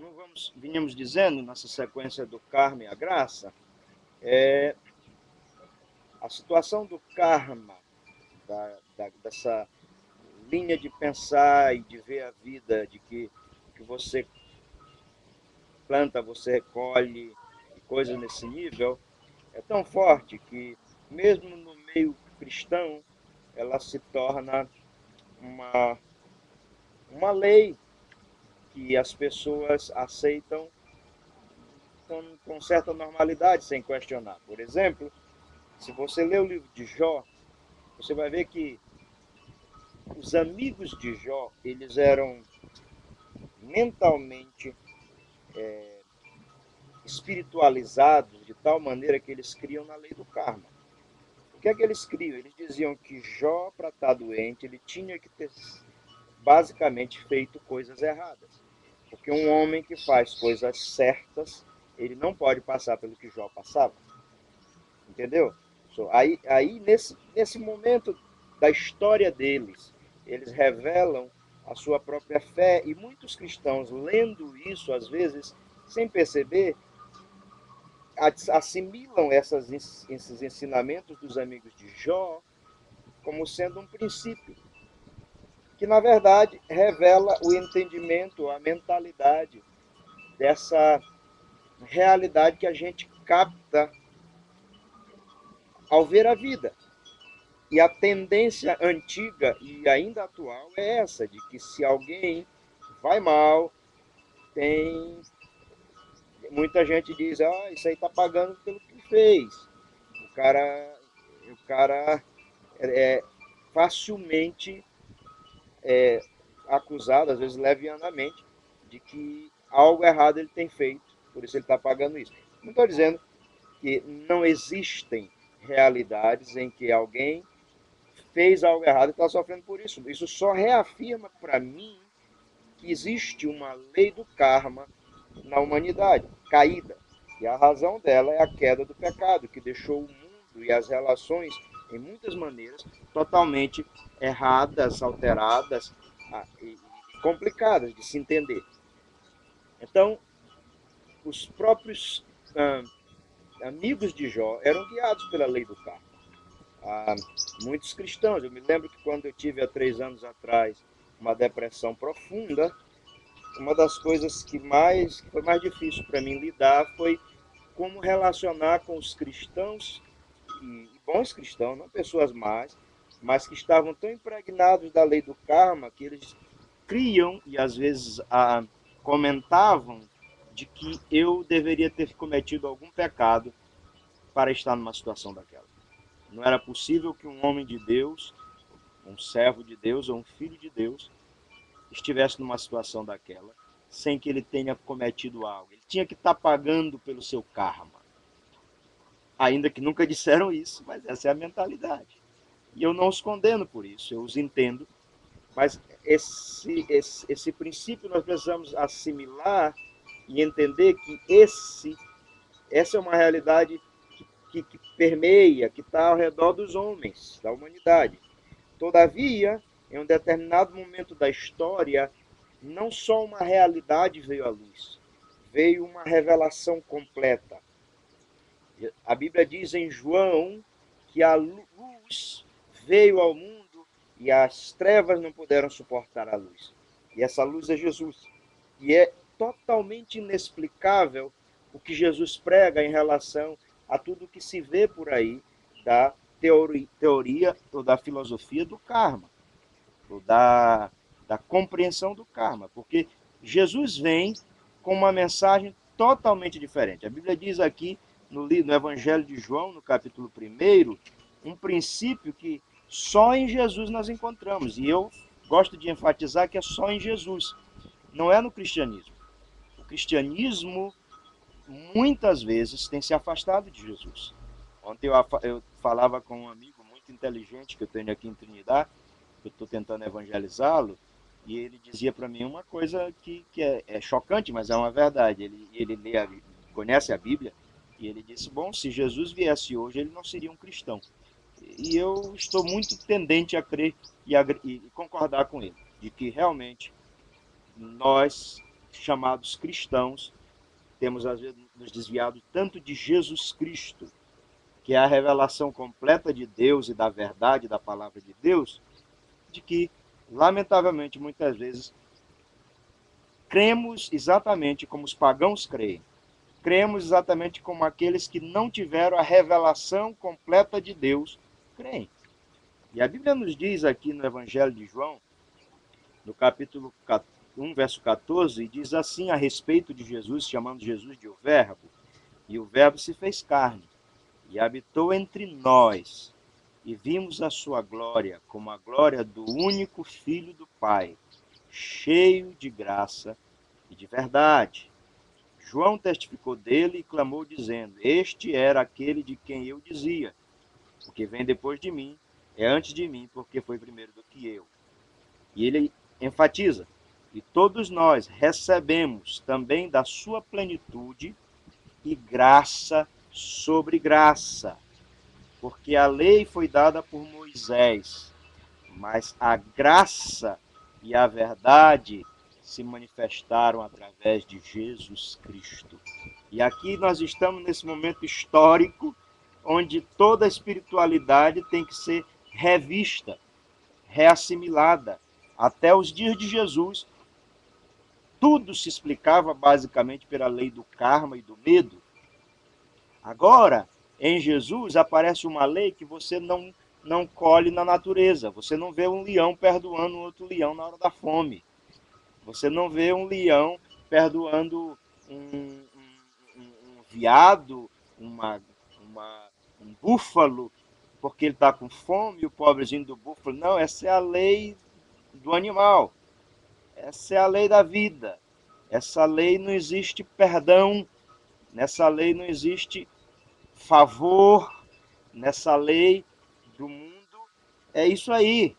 Como vinhamos dizendo nessa sequência do karma e a graça, a situação do karma, dessa linha de pensar e de ver a vida, de que você planta, você recolhe, e coisas nesse nível, é tão forte que, mesmo no meio cristão, ela se torna uma, uma lei que as pessoas aceitam com certa normalidade, sem questionar. Por exemplo, se você lê o livro de Jó, você vai ver que os amigos de Jó, eles eram mentalmente espiritualizados de tal maneira que eles criam na lei do karma. O que é que eles criam? Eles diziam que Jó, para estar doente, ele tinha que ter basicamente feito coisas erradas. Porque um homem que faz coisas certas, ele não pode passar pelo que Jó passava. Entendeu? Aí nesse momento da história deles, eles revelam a sua própria fé e muitos cristãos, lendo isso, às vezes, sem perceber, assimilam esses ensinamentos dos amigos de Jó como sendo um princípio, que na verdade revela o entendimento, a mentalidade dessa realidade que a gente capta ao ver a vida. E a tendência antiga e ainda atual é essa, de que se alguém vai mal, tem. Muita gente diz, isso aí está pagando pelo que fez. O cara é facilmente acusado, às vezes levianamente, de que algo errado ele tem feito, por isso ele está pagando isso. Não estou dizendo que não existem realidades em que alguém fez algo errado e está sofrendo por isso. Isso só reafirma para mim que existe uma lei do karma na humanidade, caída. E a razão dela é a queda do pecado, que deixou o mundo e as relações, em muitas maneiras, totalmente erradas, alteradas e complicadas de se entender. Então, os próprios amigos de Jó eram guiados pela lei do karma. Ah, muitos cristãos, eu me lembro que quando eu tive há 3 anos atrás uma depressão profunda, uma das coisas que foi mais difícil para mim lidar foi como relacionar com os cristãos, e bons cristãos, não pessoas más, mas que estavam tão impregnados da lei do karma que eles criam e às vezes comentavam de que eu deveria ter cometido algum pecado para estar numa situação daquela. Não era possível que um homem de Deus, um servo de Deus ou um filho de Deus estivesse numa situação daquela sem que ele tenha cometido algo. Ele tinha que estar pagando pelo seu karma. Ainda que nunca disseram isso, mas essa é a mentalidade. E eu não os condeno por isso, eu os entendo. Mas esse princípio nós precisamos assimilar e entender que essa é uma realidade que permeia, que está ao redor dos homens, da humanidade. Todavia, em um determinado momento da história, não só uma realidade veio à luz, veio uma revelação completa. A Bíblia diz em João que a luz veio ao mundo e as trevas não puderam suportar a luz. E essa luz é Jesus. E é totalmente inexplicável o que Jesus prega em relação a tudo que se vê por aí da teoria ou da filosofia do karma, ou da compreensão do karma. Porque Jesus vem com uma mensagem totalmente diferente. A Bíblia diz aqui no Evangelho de João, no capítulo 1, um princípio que só em Jesus nós encontramos. E eu gosto de enfatizar que é só em Jesus, não é no cristianismo. O cristianismo, muitas vezes, tem se afastado de Jesus. Ontem eu falava com um amigo muito inteligente que eu tenho aqui em Trinidad, eu estou tentando evangelizá-lo, e ele dizia para mim uma coisa que é chocante, mas é uma verdade. Ele conhece a Bíblia, e ele disse, bom, se Jesus viesse hoje, ele não seria um cristão. E eu estou muito tendente a crer e concordar com ele, de que realmente nós chamados cristãos, temos às vezes nos desviado tanto de Jesus Cristo, que é a revelação completa de Deus e da verdade da palavra de Deus, de que, lamentavelmente, muitas vezes, cremos exatamente como os pagãos creem. Cremos exatamente como aqueles que não tiveram a revelação completa de Deus creem. E a Bíblia nos diz aqui no Evangelho de João, no capítulo 1, verso 14, diz assim a respeito de Jesus, chamando Jesus de o Verbo, e o Verbo se fez carne, e habitou entre nós, e vimos a sua glória, como a glória do único Filho do Pai, cheio de graça e de verdade. João testificou dele e clamou, dizendo: Este era aquele de quem eu dizia: O que vem depois de mim é antes de mim, porque foi primeiro do que eu. E ele enfatiza: E todos nós recebemos também da sua plenitude e graça sobre graça. Porque a lei foi dada por Moisés, mas a graça e a verdade se manifestaram através de Jesus Cristo. E aqui nós estamos nesse momento histórico onde toda a espiritualidade tem que ser revista, reassimilada. Até os dias de Jesus, tudo se explicava basicamente pela lei do karma e do medo. Agora, em Jesus, aparece uma lei que você não colhe na natureza. Você não vê um leão perdoando um outro leão na hora da fome. Você não vê um leão perdoando um veado, um búfalo, porque ele está com fome, e o pobrezinho do búfalo. Não, essa é a lei do animal. Essa é a lei da vida. Essa lei não existe perdão. Nessa lei não existe favor. Nessa lei do mundo. É isso aí.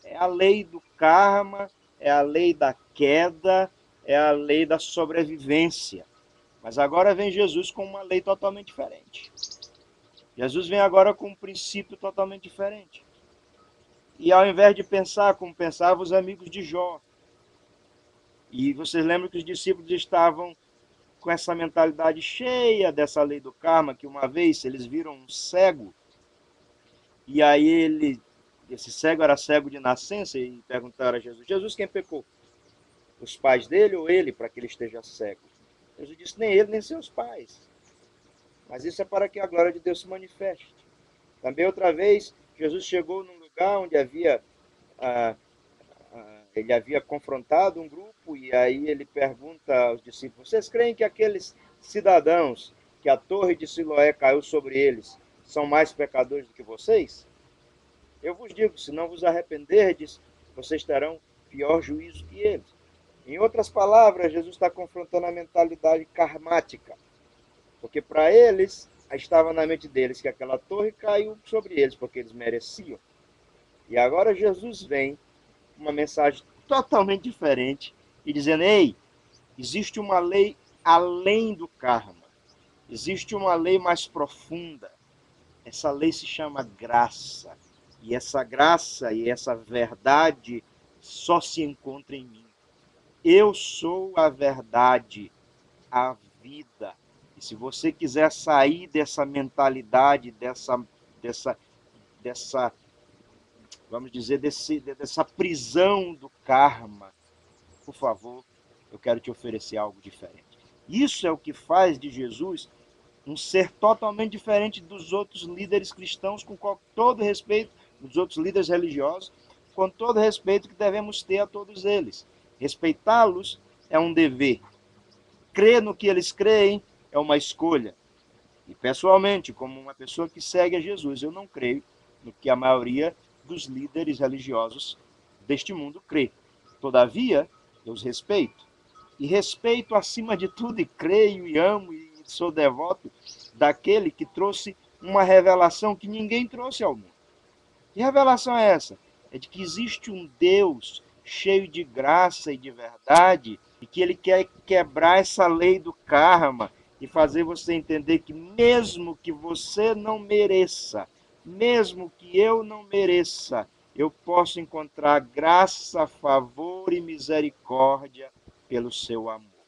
É a lei do karma, é a lei da queda, é a lei da sobrevivência. Mas agora vem Jesus com uma lei totalmente diferente. Jesus vem agora com um princípio totalmente diferente. E ao invés de pensar como pensavam os amigos de Jó, e vocês lembram que os discípulos estavam com essa mentalidade cheia dessa lei do karma, que uma vez eles viram um cego, e aí esse cego era cego de nascença, e perguntaram a Jesus: Jesus, quem pecou? Os pais dele ou ele, para que ele esteja cego? Jesus disse: nem ele, nem seus pais. Mas isso é para que a glória de Deus se manifeste. Também outra vez, Jesus chegou num lugar onde ele havia confrontado um grupo, e aí ele pergunta aos discípulos: vocês creem que aqueles cidadãos que a torre de Siloé caiu sobre eles são mais pecadores do que vocês? Eu vos digo, se não vos arrependerdes, vocês terão pior juízo que eles. Em outras palavras, Jesus está confrontando a mentalidade karmática, porque para eles, estava na mente deles que aquela torre caiu sobre eles, porque eles mereciam. E agora Jesus vem com uma mensagem totalmente diferente e dizendo: ei, existe uma lei além do karma, existe uma lei mais profunda. Essa lei se chama graça. E essa graça e essa verdade só se encontra em mim. Eu sou a verdade, a vida. E se você quiser sair dessa mentalidade, dessa vamos dizer, dessa prisão do karma, por favor, eu quero te oferecer algo diferente. Isso é o que faz de Jesus um ser totalmente diferente dos outros líderes cristãos, com todo respeito, dos outros líderes religiosos, com todo respeito que devemos ter a todos eles. Respeitá-los é um dever. Crer no que eles creem é uma escolha. E pessoalmente, como uma pessoa que segue a Jesus, eu não creio no que a maioria dos líderes religiosos deste mundo crê. Todavia, eu os respeito. E respeito acima de tudo, e creio, e amo, e sou devoto daquele que trouxe uma revelação que ninguém trouxe ao mundo. Que revelação é essa? É de que existe um Deus cheio de graça e de verdade, e que ele quer quebrar essa lei do karma e fazer você entender que mesmo que você não mereça, mesmo que eu não mereça, eu posso encontrar graça, favor e misericórdia pelo seu amor.